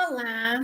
Olá!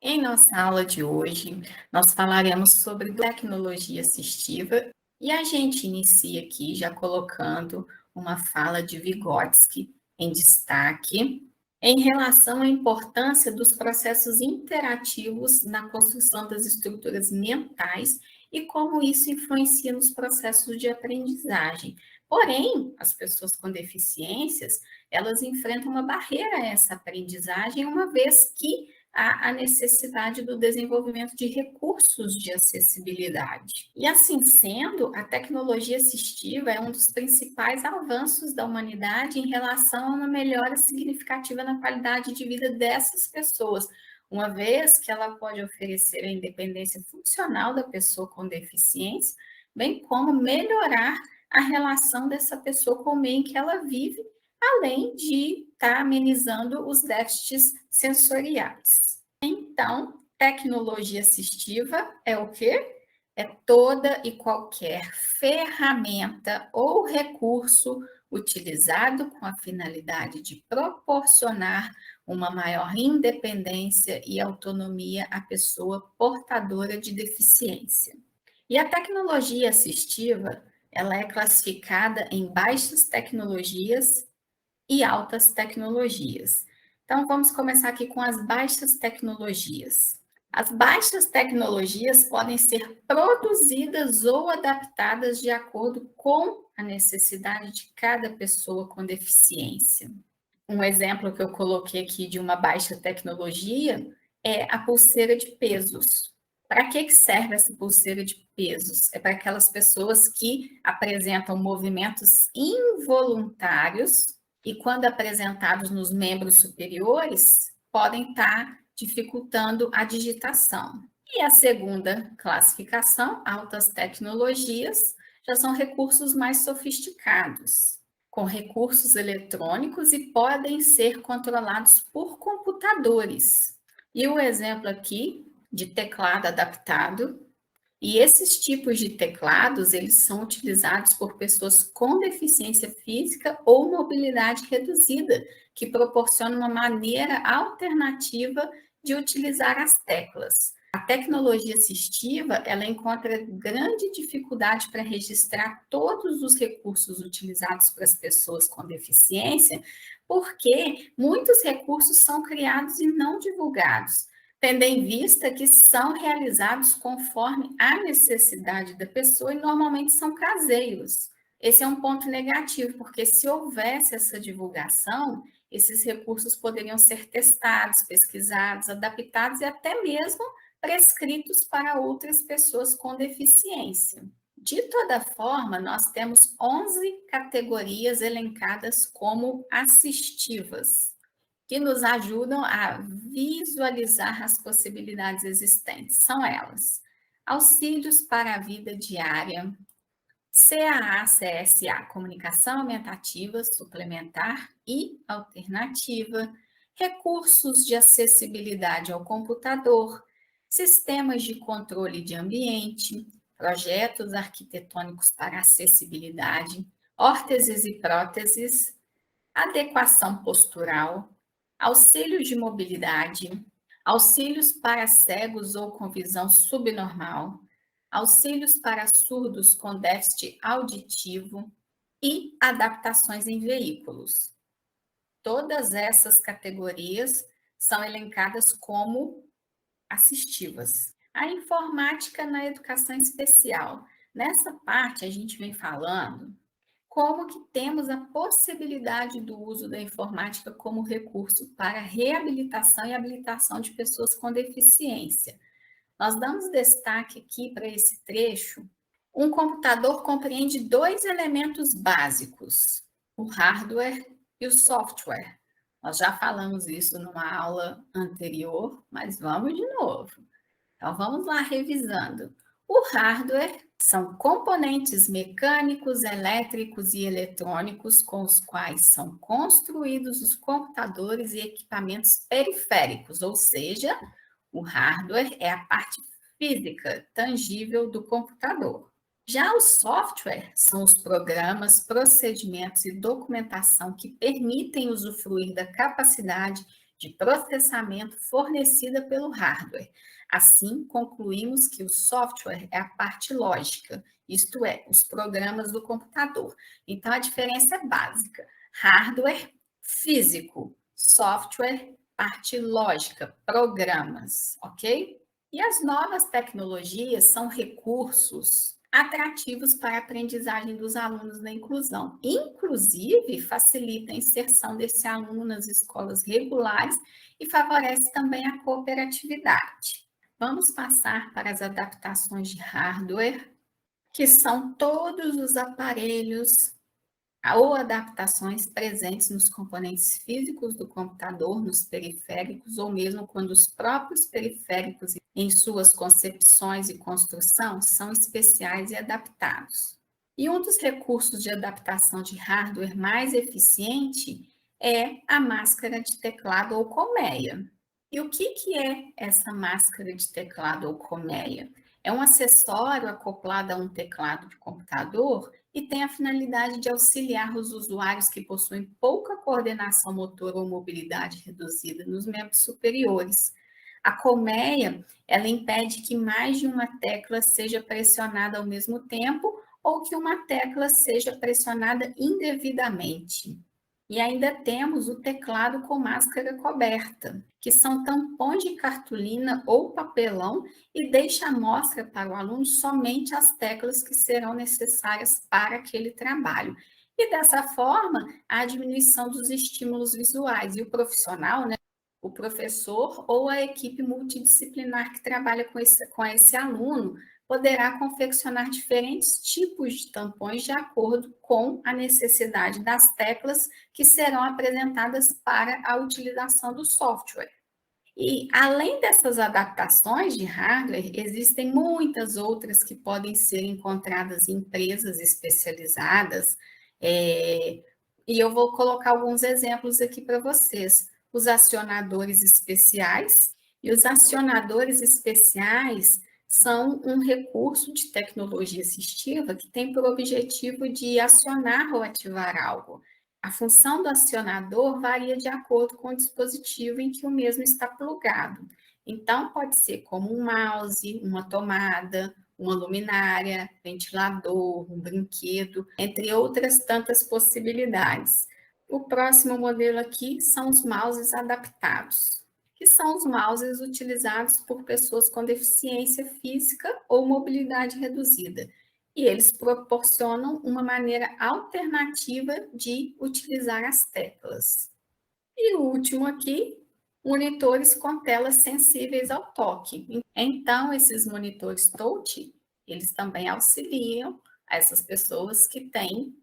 Em nossa aula de hoje, nós falaremos sobre tecnologia assistiva e a gente inicia aqui já colocando uma fala de Vygotsky em destaque em relação à importância dos processos interativos na construção das estruturas mentais e como isso influencia nos processos de aprendizagem. Porém, as pessoas com deficiências, elas enfrentam uma barreira a essa aprendizagem, uma vez que há a necessidade do desenvolvimento de recursos de acessibilidade. E assim sendo, a tecnologia assistiva é um dos principais avanços da humanidade em relação a uma melhora significativa na qualidade de vida dessas pessoas, uma vez que ela pode oferecer a independência funcional da pessoa com deficiência, bem como melhorar a relação dessa pessoa com o meio em que ela vive, além de estar amenizando os déficits sensoriais. Então, tecnologia assistiva é o quê? É toda e qualquer ferramenta ou recurso utilizado com a finalidade de proporcionar uma maior independência e autonomia à pessoa portadora de deficiência. E a tecnologia assistiva, ela é classificada em baixas tecnologias e altas tecnologias. Então, vamos começar aqui com as baixas tecnologias. As baixas tecnologias podem ser produzidas ou adaptadas de acordo com a necessidade de cada pessoa com deficiência. Um exemplo que eu coloquei aqui de uma baixa tecnologia é a pulseira de pesos. Para que serve essa pulseira de pesos? É para aquelas pessoas que apresentam movimentos involuntários e, quando apresentados nos membros superiores, podem estar dificultando a digitação. E a segunda classificação, altas tecnologias, já são recursos mais sofisticados, com recursos eletrônicos e podem ser controlados por computadores. E o exemplo aqui de teclado adaptado. E esses tipos de teclados, eles são utilizados por pessoas com deficiência física ou mobilidade reduzida, que proporcionam uma maneira alternativa de utilizar as teclas. A tecnologia assistiva, ela encontra grande dificuldade para registrar todos os recursos utilizados para as pessoas com deficiência, porque muitos recursos são criados e não divulgados, tendo em vista que são realizados conforme a necessidade da pessoa e normalmente são caseiros. Esse é um ponto negativo, porque se houvesse essa divulgação, esses recursos poderiam ser testados, pesquisados, adaptados e até mesmo prescritos para outras pessoas com deficiência. De toda forma, nós temos 11 categorias elencadas como assistivas, que nos ajudam a visualizar as possibilidades existentes. São elas: auxílios para a vida diária, CAA-CSA, comunicação aumentativa, suplementar e alternativa, recursos de acessibilidade ao computador, sistemas de controle de ambiente, projetos arquitetônicos para acessibilidade, órteses e próteses, adequação postural, auxílios de mobilidade, auxílios para cegos ou com visão subnormal, auxílios para surdos com déficit auditivo e adaptações em veículos. Todas essas categorias são elencadas como assistivas. A informática na educação especial. Nessa parte, a gente vem falando como que temos a possibilidade do uso da informática como recurso para reabilitação e habilitação de pessoas com deficiência. Nós damos destaque aqui para esse trecho. Um computador compreende dois elementos básicos, o hardware e o software. Nós já falamos isso numa aula anterior, mas vamos de novo. Então, vamos lá revisando. O hardware são componentes mecânicos, elétricos e eletrônicos com os quais são construídos os computadores e equipamentos periféricos, ou seja, o hardware é a parte física, tangível do computador. Já o software são os programas, procedimentos e documentação que permitem usufruir da capacidade de processamento fornecida pelo hardware. Assim, concluímos que o software é a parte lógica, isto é, os programas do computador. Então, a diferença é básica: hardware físico, software, parte lógica, programas, ok? E as novas tecnologias são recursos atrativos para a aprendizagem dos alunos na inclusão. Inclusive, facilita a inserção desse aluno nas escolas regulares e favorece também a cooperatividade. Vamos passar para as adaptações de hardware, que são todos os aparelhos ou adaptações presentes nos componentes físicos do computador, nos periféricos, ou mesmo quando os próprios periféricos, em suas concepções e construção, são especiais e adaptados. E um dos recursos de adaptação de hardware mais eficiente é a máscara de teclado ou colmeia. E o que é essa máscara de teclado ou colmeia? É um acessório acoplado a um teclado de computador e tem a finalidade de auxiliar os usuários que possuem pouca coordenação motora ou mobilidade reduzida nos membros superiores. A colmeia, ela impede que mais de uma tecla seja pressionada ao mesmo tempo ou que uma tecla seja pressionada indevidamente. E ainda temos o teclado com máscara coberta, que são tampões de cartolina ou papelão e deixa à mostra para o aluno somente as teclas que serão necessárias para aquele trabalho. E dessa forma, a diminuição dos estímulos visuais. E o profissional, né, o professor ou a equipe multidisciplinar que trabalha com esse aluno, poderá confeccionar diferentes tipos de tampões de acordo com a necessidade das teclas que serão apresentadas para a utilização do software. E além dessas adaptações de hardware, existem muitas outras que podem ser encontradas em empresas especializadas, e eu vou colocar alguns exemplos aqui para vocês. Os acionadores especiais, e os acionadores especiais são um recurso de tecnologia assistiva que tem por objetivo de acionar ou ativar algo. A função do acionador varia de acordo com o dispositivo em que o mesmo está plugado. Então, pode ser como um mouse, uma tomada, uma luminária, ventilador, um brinquedo, entre outras tantas possibilidades. O próximo modelo aqui são os mouses adaptados, que são os mouses utilizados por pessoas com deficiência física ou mobilidade reduzida. E eles proporcionam uma maneira alternativa de utilizar as teclas. E o último aqui, monitores com telas sensíveis ao toque. Então, esses monitores touch, eles também auxiliam essas pessoas que têm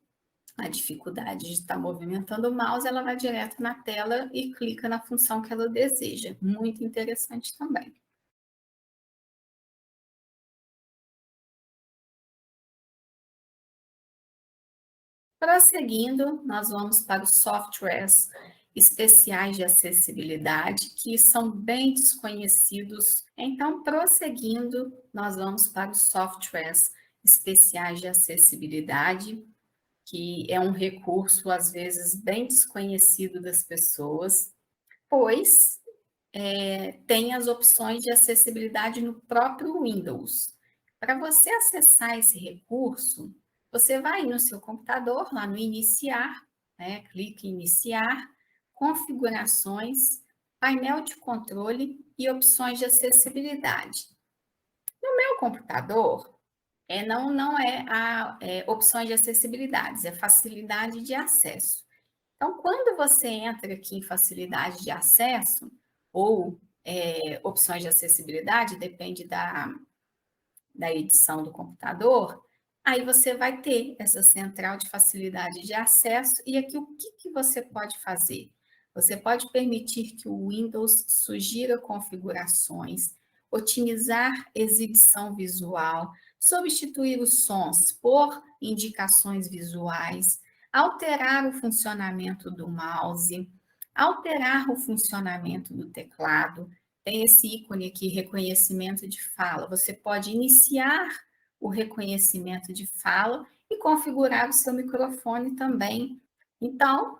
a dificuldade de estar movimentando o mouse, ela vai direto na tela e clica na função que ela deseja. Muito interessante também. Prosseguindo, nós vamos para os softwares especiais de acessibilidade, que são bem desconhecidos. Então, prosseguindo, nós vamos para os softwares especiais de acessibilidade, que é um recurso, às vezes, bem desconhecido das pessoas, pois tem as opções de acessibilidade no próprio Windows. Para você acessar esse recurso, você vai no seu computador, lá no Iniciar, né? Clique em Iniciar, Configurações, Painel de controle e opções de acessibilidade. No meu computador, não é a opções de acessibilidade, é facilidade de acesso. Então, quando você entra aqui em facilidade de acesso ou opções de acessibilidade, depende da edição do computador, aí você vai ter essa central de facilidade de acesso e aqui o que você pode fazer? Você pode permitir que o Windows sugira configurações, otimizar exibição visual, substituir os sons por indicações visuais, alterar o funcionamento do mouse, alterar o funcionamento do teclado, tem esse ícone aqui, reconhecimento de fala. Você pode iniciar o reconhecimento de fala e configurar o seu microfone também. Então,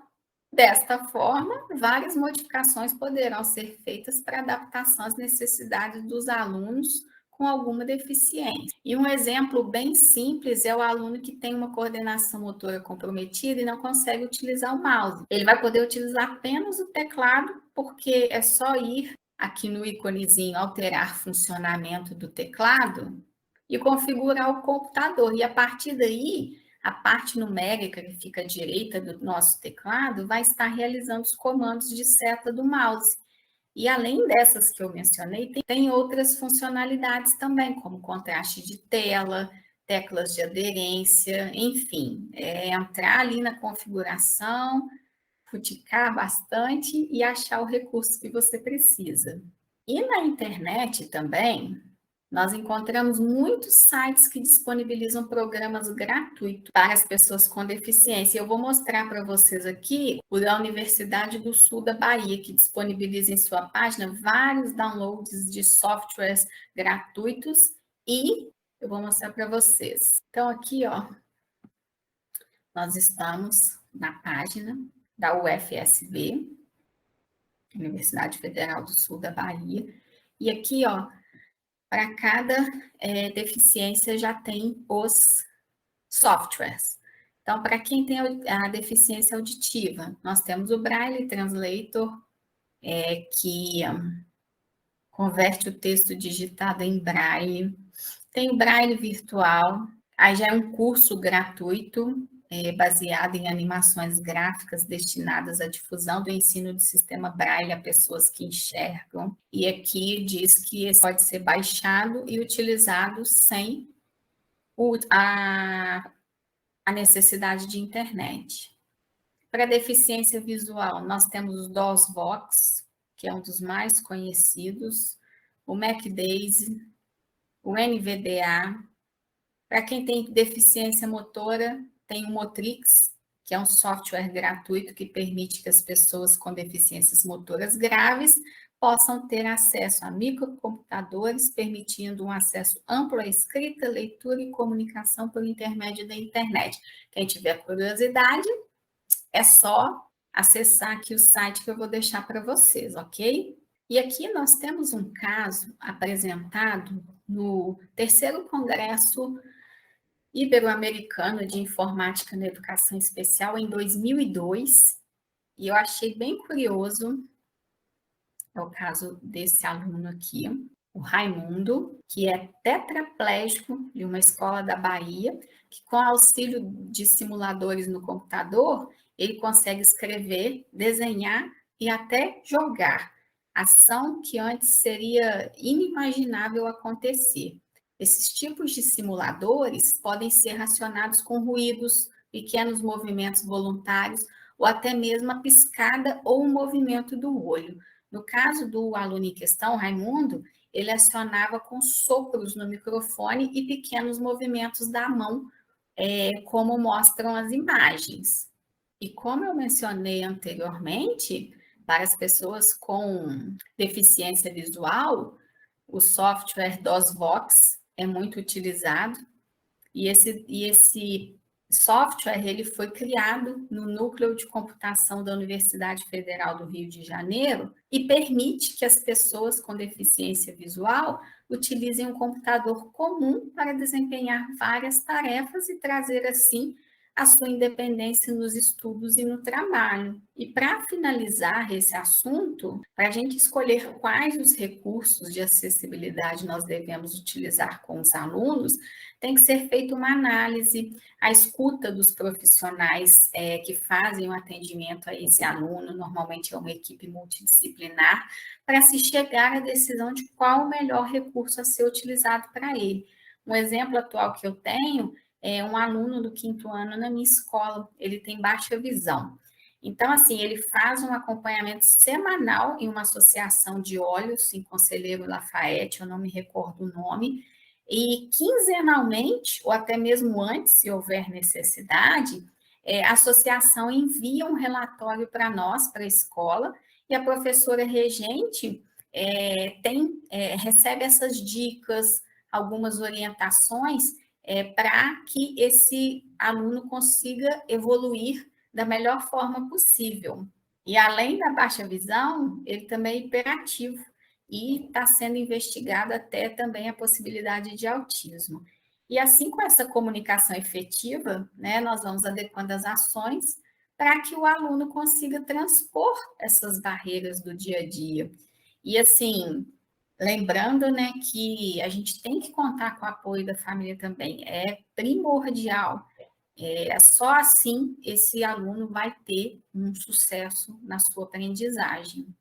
Desta forma, várias modificações poderão ser feitas para adaptação às necessidades dos alunos com alguma deficiência. E um exemplo bem simples é o aluno que tem uma coordenação motora comprometida e não consegue utilizar o mouse. Ele vai poder utilizar apenas o teclado, porque é só ir aqui no íconezinho alterar funcionamento do teclado e configurar o computador. E a partir daí, a parte numérica que fica à direita do nosso teclado vai estar realizando os comandos de seta do mouse. E além dessas que eu mencionei, tem outras funcionalidades também, como contraste de tela, teclas de aderência, enfim, entrar ali na configuração, futicar bastante e achar o recurso que você precisa. E na internet também, nós encontramos muitos sites que disponibilizam programas gratuitos para as pessoas com deficiência. Eu vou mostrar para vocês aqui o da Universidade do Sul da Bahia, que disponibiliza em sua página vários downloads de softwares gratuitos e eu vou mostrar para vocês. Então, aqui, ó, nós estamos na página da UFSB, Universidade Federal do Sul da Bahia, e aqui, ó, para cada deficiência já tem os softwares. Então, para quem tem a deficiência auditiva, nós temos o Braille Translator, que converte o texto digitado em Braille. Tem o Braille Virtual, aí já é um curso gratuito, baseado em animações gráficas destinadas à difusão do ensino do sistema Braille a pessoas que enxergam. E aqui diz que esse pode ser baixado e utilizado sem a necessidade de internet. Para deficiência visual, nós temos o DOSVox, que é um dos mais conhecidos, o MacDaisy, o NVDA. Para quem tem deficiência motora, tem o Motrix, que é um software gratuito que permite que as pessoas com deficiências motoras graves possam ter acesso a microcomputadores, permitindo um acesso amplo à escrita, leitura e comunicação por intermédio da internet. Quem tiver curiosidade, é só acessar aqui o site que eu vou deixar para vocês, ok? E aqui nós temos um caso apresentado no terceiro Congresso Ibero-Americano de Informática na Educação Especial em 2002, e eu achei bem curioso, é o caso desse aluno aqui, o Raimundo, que é tetraplégico de uma escola da Bahia, que com auxílio de simuladores no computador, ele consegue escrever, desenhar e até jogar, ação que antes seria inimaginável acontecer. Esses tipos de simuladores podem ser racionados com ruídos, pequenos movimentos voluntários ou até mesmo a piscada ou o movimento do olho. No caso do aluno em questão, Raimundo, ele acionava com sopros no microfone e pequenos movimentos da mão, como mostram as imagens. E como eu mencionei anteriormente, para as pessoas com deficiência visual, o software DOSVox é muito utilizado e esse software ele foi criado no núcleo de computação da Universidade Federal do Rio de Janeiro e permite que as pessoas com deficiência visual utilizem um computador comum para desempenhar várias tarefas e trazer assim a sua independência nos estudos e no trabalho. E para finalizar esse assunto, para a gente escolher quais os recursos de acessibilidade nós devemos utilizar com os alunos, tem que ser feita uma análise, a escuta dos profissionais que fazem o atendimento a esse aluno, normalmente é uma equipe multidisciplinar, para se chegar à decisão de qual o melhor recurso a ser utilizado para ele. Um exemplo atual que eu tenho é um aluno do 5º ano na minha escola, ele tem baixa visão. Então, assim, ele faz um acompanhamento semanal em uma associação de olhos, em Conselheiro Lafayette, eu não me recordo o nome, e quinzenalmente, ou até mesmo antes, se houver necessidade, a associação envia um relatório para nós, para a escola, e a professora regente recebe essas dicas, algumas orientações para que esse aluno consiga evoluir da melhor forma possível. E além da baixa visão, ele também é hiperativo e está sendo investigado até também a possibilidade de autismo. E assim, com essa comunicação efetiva, né, nós vamos adequando as ações para que o aluno consiga transpor essas barreiras do dia a dia. E assim, lembrando, né, que a gente tem que contar com o apoio da família também, é primordial. É só assim esse aluno vai ter um sucesso na sua aprendizagem.